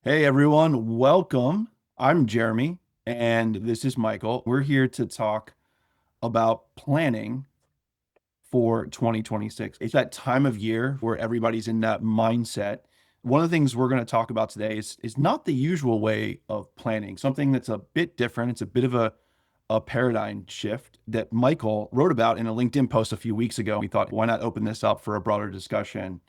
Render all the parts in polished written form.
Hey everyone, welcome. I'm Jeremy and this is Michael. We're here to talk about planning for 2026. It's that time of year where everybody's in that mindset. One of the things we're going to talk about today is not the usual way of planning, something that's a bit different. It's a bit of a paradigm shift that Michael wrote about in a LinkedIn post a few weeks ago. We thought, why not open this up for a broader discussion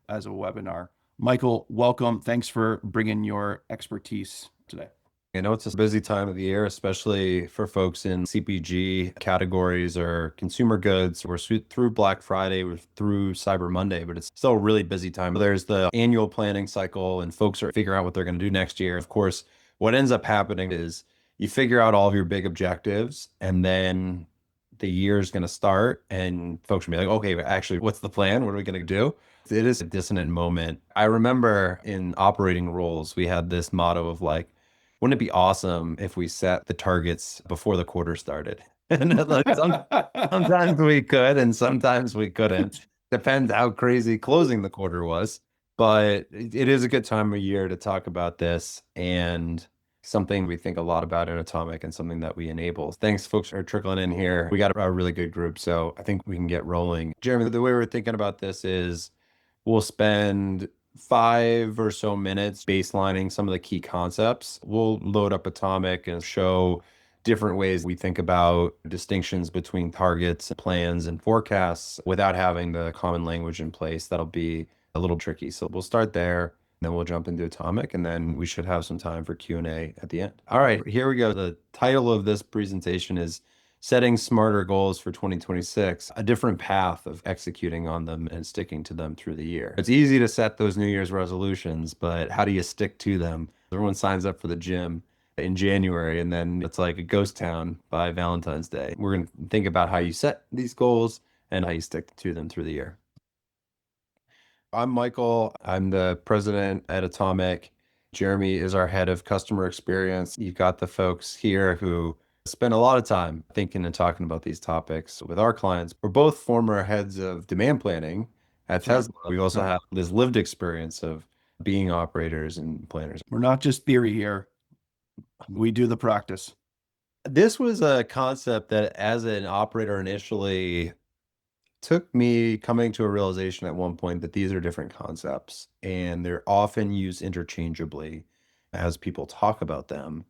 as a webinar? Michael, welcome. Thanks for bringing your expertise today. I know it's a busy time of the year, especially for folks in CPG categories or consumer goods. We're through Black Friday, we're through Cyber Monday, but it's still a really busy time. There's the annual planning cycle, and folks are figuring out what they're going to do next year. Of course, what ends up happening is you figure out all of your big objectives, and then the year is going to start, and folks will be like, okay, actually, what's the plan? What are we going to do? It is a dissonant moment. I remember in operating roles, we had this motto of like, wouldn't it be awesome if we set the targets before the quarter started? And like sometimes we could, and sometimes we couldn't. Depends how crazy closing the quarter was. But it is a good time of year to talk about this and something we think a lot about in Atomic and something that we enable. Thanks, folks, for trickling in here. We got a really good group, so I think we can get rolling. Jeremy, the way we're thinking about this is we'll spend 5 or so minutes baselining some of the key concepts. We'll load up Atomic and show different ways we think about distinctions between targets, plans, and forecasts without having the common language in place. That'll be a little tricky. So we'll start there, then we'll jump into Atomic, and then we should have some time for Q&A at the end. All right, here we go. The title of this presentation is Setting Smarter Goals for 2026, a different path of executing on them and sticking to them through the year. It's easy to set those New Year's resolutions, but how do you stick to them? Everyone signs up for the gym in January, and then it's like a ghost town by Valentine's Day. We're going to think about how you set these goals and how you stick to them through the year. I'm Michael. I'm the president at Atomic. Jeremy is our head of customer experience. You've got the folks here who spend a lot of time thinking and talking about these topics with our clients. We're both former heads of demand planning at Tesla. We also have this lived experience of being operators and planners. We're not just theory here. We do the practice. This was a concept that as an operator initially took me coming to a realization at one point that these are different concepts and they're often used interchangeably as people talk about them.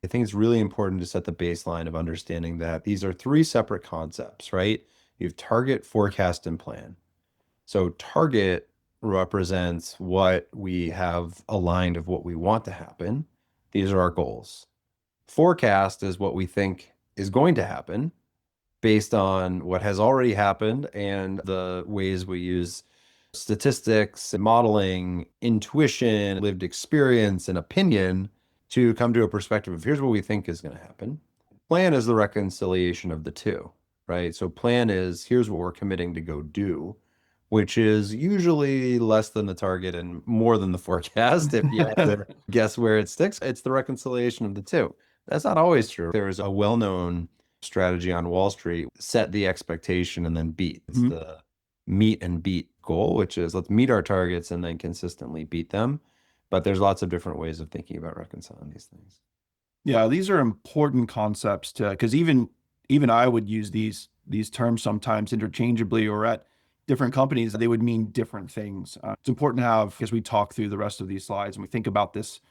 I think it's really important to set the baseline of understanding that these are three separate concepts, right? You have target, forecast, and plan. So target represents what we have aligned of what we want to happen. These are our goals. Forecast is what we think is going to happen based on what has already happened and the ways we use statistics and modeling, intuition, lived experience, and opinion to come to a perspective of here's what we think is going to happen. Plan is the reconciliation of the two, right? So plan is here's what we're committing to go do, which is usually less than the target and more than the forecast. If you have to guess where it sticks, it's the reconciliation of the two. That's not always true. There is a well-known strategy on Wall Street, set the expectation and then beat. It's the meet and beat goal, which is let's meet our targets and then consistently beat them. But there's lots of different ways of thinking about reconciling these things. Yeah, these are important concepts to because even I would use these terms sometimes interchangeably or at different companies, they would mean different things. It's important to have as we talk through the rest of these slides and we think about this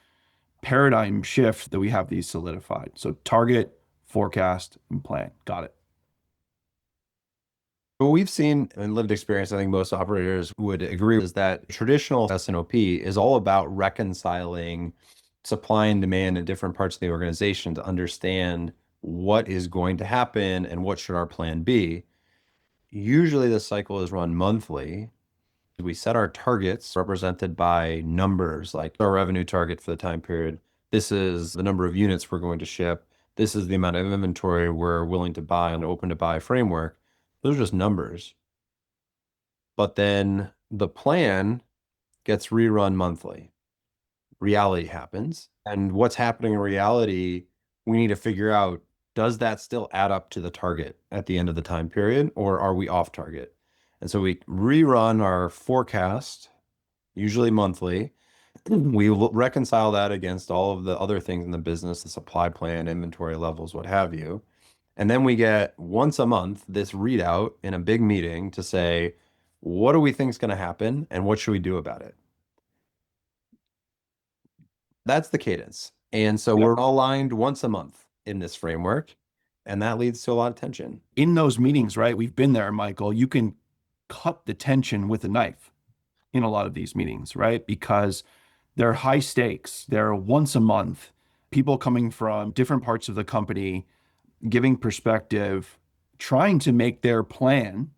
paradigm shift that we have these solidified. So target, forecast, and plan. Got it. What we've seen in lived experience, I think most operators would agree, is that traditional S&OP is all about reconciling supply and demand in different parts of the organization to understand what is going to happen and what should our plan be. Usually the cycle is run monthly. We set our targets represented by numbers, like our revenue target for the time period. This is the number of units we're going to ship. This is the amount of inventory we're willing to buy on an open to buy framework. Those are just numbers. But then the plan gets rerun monthly. Reality happens. And what's happening in reality, we need to figure out, does that still add up to the target at the end of the time period, or are we off target? And so we rerun our forecast, usually monthly, We will reconcile that against all of the other things in the business, the supply plan, inventory levels, what have you. And then we get once a month this readout in a big meeting to say, what do we think is going to happen and what should we do about it? That's the cadence. And so Yep. we're aligned once a month in this framework, and that leads to a lot of tension. In those meetings, right? We've been there, Michael. You can cut the tension with a knife in a lot of these meetings, right? Because they're high stakes. They're once a month. People coming from different parts of the company, giving perspective, trying to make their plan,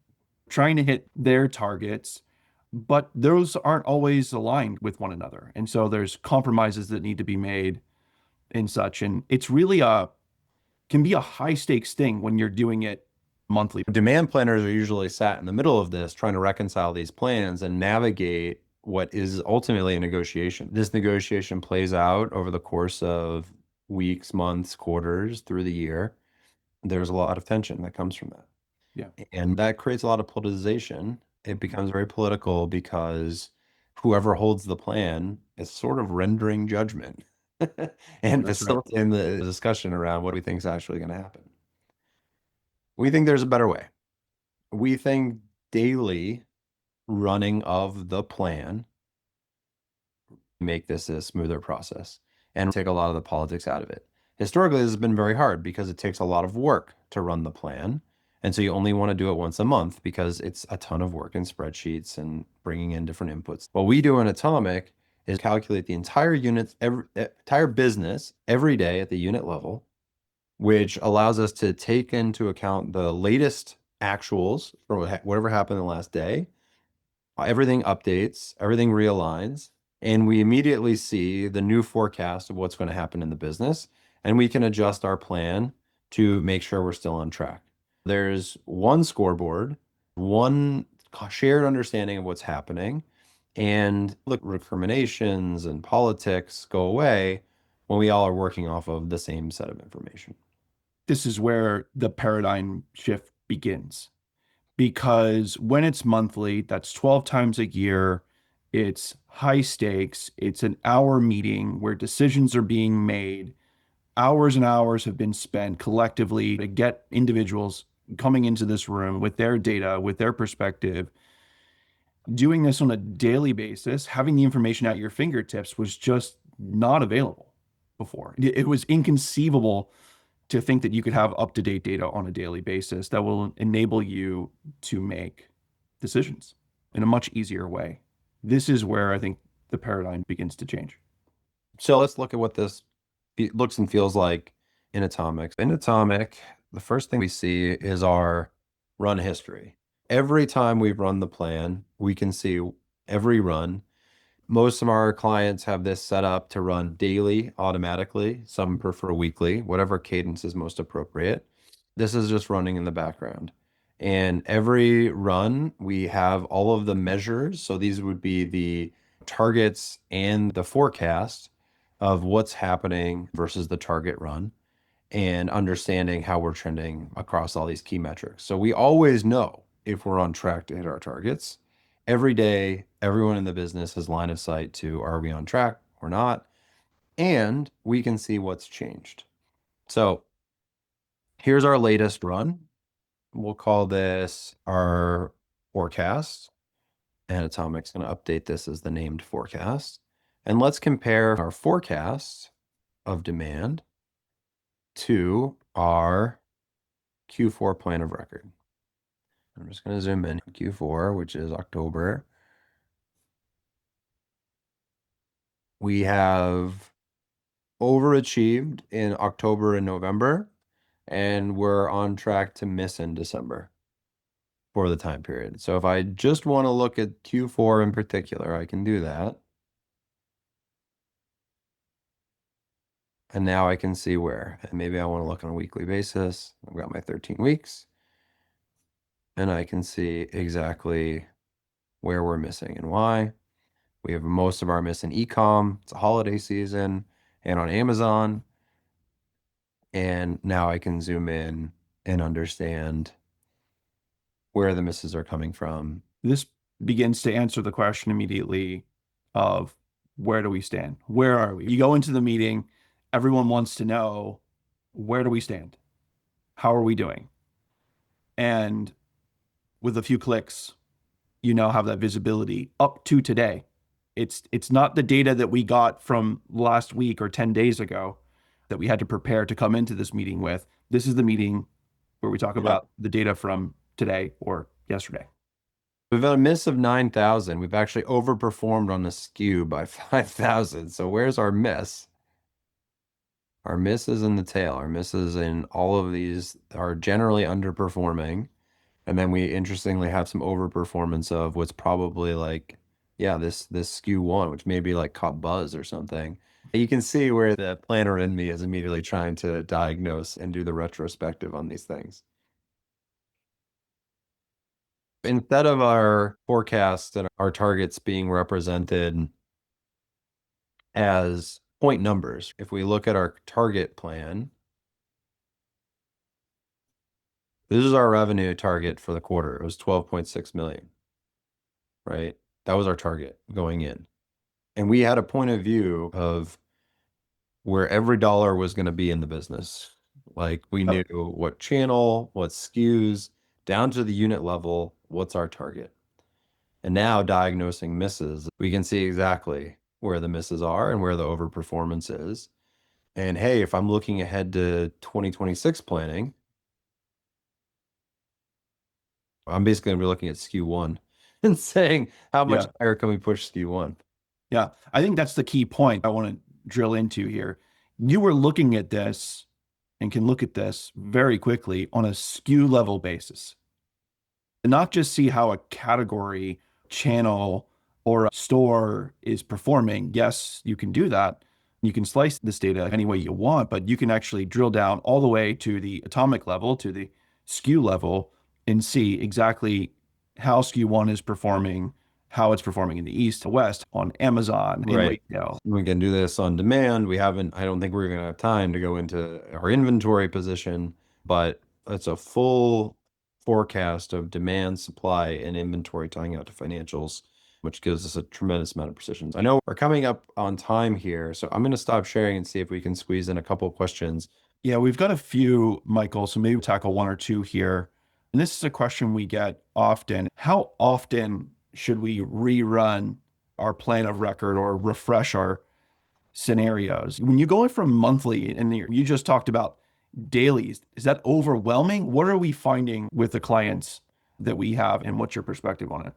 trying to hit their targets, but those aren't always aligned with one another. And so there's compromises that need to be made and such. And it's really can be a high stakes thing when you're doing it monthly. Demand planners are usually sat in the middle of this, trying to reconcile these plans and navigate what is ultimately a negotiation. This negotiation plays out over the course of weeks, months, quarters through the year. There's a lot of tension that comes from that. Yeah, And that creates a lot of politicization. It becomes very political because whoever holds the plan is sort of rendering judgment and that's right. facilitating the discussion around what we think is actually going to happen. We think there's a better way. We think daily running of the plan make this a smoother process and take a lot of the politics out of it. Historically, this has been very hard because it takes a lot of work to run the plan. And so you only want to do it once a month because it's a ton of work in spreadsheets and bringing in different inputs. What we do in Atomic is calculate the entire unit, entire business every day at the unit level, which allows us to take into account the latest actuals for whatever happened in the last day. Everything updates, everything realigns, and we immediately see the new forecast of what's going to happen in the business, and we can adjust our plan to make sure we're still on track. There's one scoreboard, one shared understanding of what's happening, and the recriminations and politics go away when we all are working off of the same set of information. This is where the paradigm shift begins. Because when it's monthly, that's 12 times a year. It's high stakes. It's an hour meeting where decisions are being made. Hours and hours have been spent collectively to get individuals coming into this room with their data, with their perspective. Doing this on a daily basis, having the information at your fingertips was just not available before. It was inconceivable to think that you could have up-to-date data on a daily basis that will enable you to make decisions in a much easier way. This is where I think the paradigm begins to change. So let's look at what this looks and feels like in Atomic. In Atomic, the first thing we see is our run history. Every time we've run the plan, we can see every run. Most of our clients have this set up to run daily automatically. Some prefer weekly, whatever cadence is most appropriate. This is just running in the background. And every run, we have all of the measures. So these would be the targets and the forecast of what's happening versus the target run and understanding how we're trending across all these key metrics. So we always know if we're on track to hit our targets. Every day, everyone in the business has line of sight to are we on track or not? And we can see what's changed. So here's our latest run. We'll call this our forecast. And Atomic's going to update this as the named forecast. And let's compare our forecast of demand to our Q4 plan of record. I'm just going to zoom in Q4, which is October. We have overachieved in October and November, and we're on track to miss in December for the time period. So if I just want to look at Q4 in particular, I can do that. And now I can see where. And maybe I want to look on a weekly basis. I've got my 13 weeks. And I can see exactly where we're missing and why. We have most of our miss in e-com. It's a holiday season and on Amazon. And now I can zoom in and understand where the misses are coming from. This begins to answer the question immediately of where do we stand? Where are we? You go into the meeting, everyone wants to know, where do we stand? How are we doing? And with a few clicks, you now have that visibility up to today. It's not the data that we got from last week or 10 days ago that we had to prepare to come into this meeting with. This is the meeting where we talk about the data from today or yesterday. We've had a miss of 9,000. We've actually overperformed on the skew by 5,000. So where's our miss? Our miss is in the tail. Our misses in all of these are generally underperforming. And then we interestingly have some overperformance of what's probably like, yeah, this skew one, which may be like caught buzz or something. You can see where the planner in me is immediately trying to diagnose and do the retrospective on these things. Instead of our forecast and our targets being represented as point numbers, if we look at our target plan, this is our revenue target for the quarter. It was 12.6 million, right? That was our target going in. And we had a point of view of where every dollar was going to be in the business. Like we knew what channel, what SKUs, down to the unit level, what's our target. And now diagnosing misses, we can see exactly where the misses are and where the overperformance is. And hey, if I'm looking ahead to 2026 planning, I'm basically going to be looking at SKU one and saying, how much higher can we push SKU one? Yeah, I think that's the key point I want to drill into here. You were looking at this and can look at this very quickly on a SKU level basis, and not just see how a category, channel, or a store is performing. Yes, you can do that. You can slice this data any way you want, but you can actually drill down all the way to the atomic level, to the SKU level, and see exactly how SKU one is performing, how it's performing in the east to west on Amazon, in retail. We can do this on demand. I don't think we're going to have time to go into our inventory position, but it's a full forecast of demand, supply, and inventory tying out to financials, which gives us a tremendous amount of precision. I know we're coming up on time here, so I'm going to stop sharing and see if we can squeeze in a couple of questions. Yeah, we've got a few, Michael, so maybe we'll tackle one or two here. And this is a question we get often. How often should we rerun our plan of record or refresh our scenarios? When you go from monthly and you just talked about dailies, is that overwhelming? What are we finding with the clients that we have, and what's your perspective on it?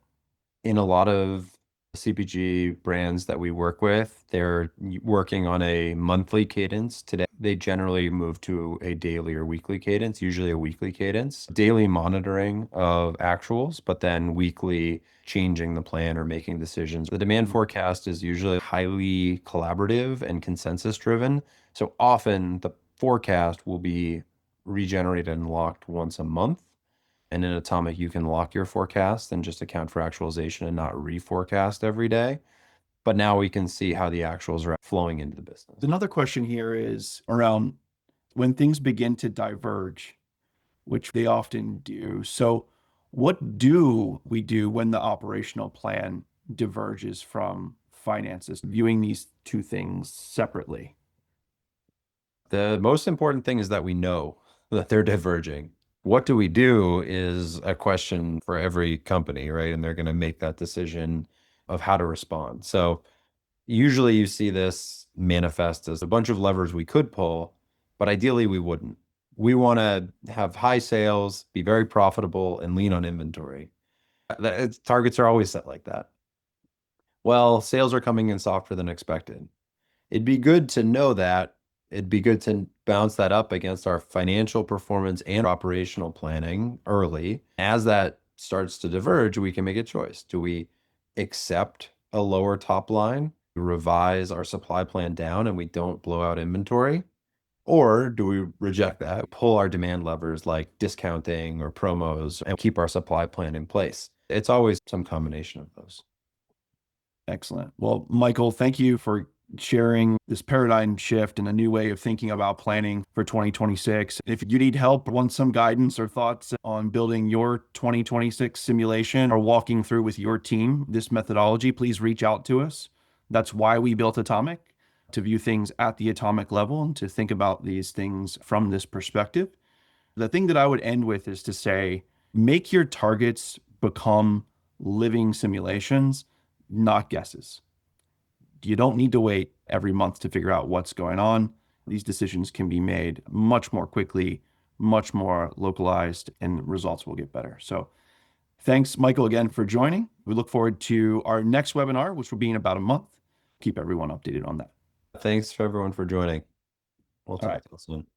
In a lot of CPG brands that we work with, they're working on a monthly cadence. Today, they generally move to a daily or weekly cadence, usually a weekly cadence. Daily monitoring of actuals, but then weekly changing the plan or making decisions. The demand forecast is usually highly collaborative and consensus driven. So often the forecast will be regenerated and locked once a month. And in Atomic, you can lock your forecast and just account for actualization and not reforecast every day. But now we can see how the actuals are flowing into the business. Another question here is around when things begin to diverge, which they often do. So what do we do when the operational plan diverges from finances, viewing these two things separately? The most important thing is that we know that they're diverging. What do we do is a question for every company, right? And they're going to make that decision of how to respond. So usually you see this manifest as a bunch of levers we could pull, but ideally we wouldn't. We want to have high sales, be very profitable, and lean on inventory. Targets are always set like that. Well, sales are coming in softer than expected. It'd be good to know that. It'd be good to bounce that up against our financial performance and operational planning early. As that starts to diverge, we can make a choice. Do we accept a lower top line, revise our supply plan down, and we don't blow out inventory? Or do we reject that, pull our demand levers like discounting or promos, and keep our supply plan in place? It's always some combination of those. Excellent. Well, Michael, thank you for sharing this paradigm shift and a new way of thinking about planning for 2026. If you need help, want some guidance or thoughts on building your 2026 simulation or walking through with your team this methodology, please reach out to us. That's why we built Atomic, to view things at the atomic level and to think about these things from this perspective. The thing that I would end with is to say, make your targets become living simulations, not guesses. You don't need to wait every month to figure out what's going on. These decisions can be made much more quickly, much more localized, and results will get better. So thanks, Michael, again for joining. We look forward to our next webinar, which will be in about a month. Keep everyone updated on that. Thanks for everyone for joining. We'll All right. talk to you soon.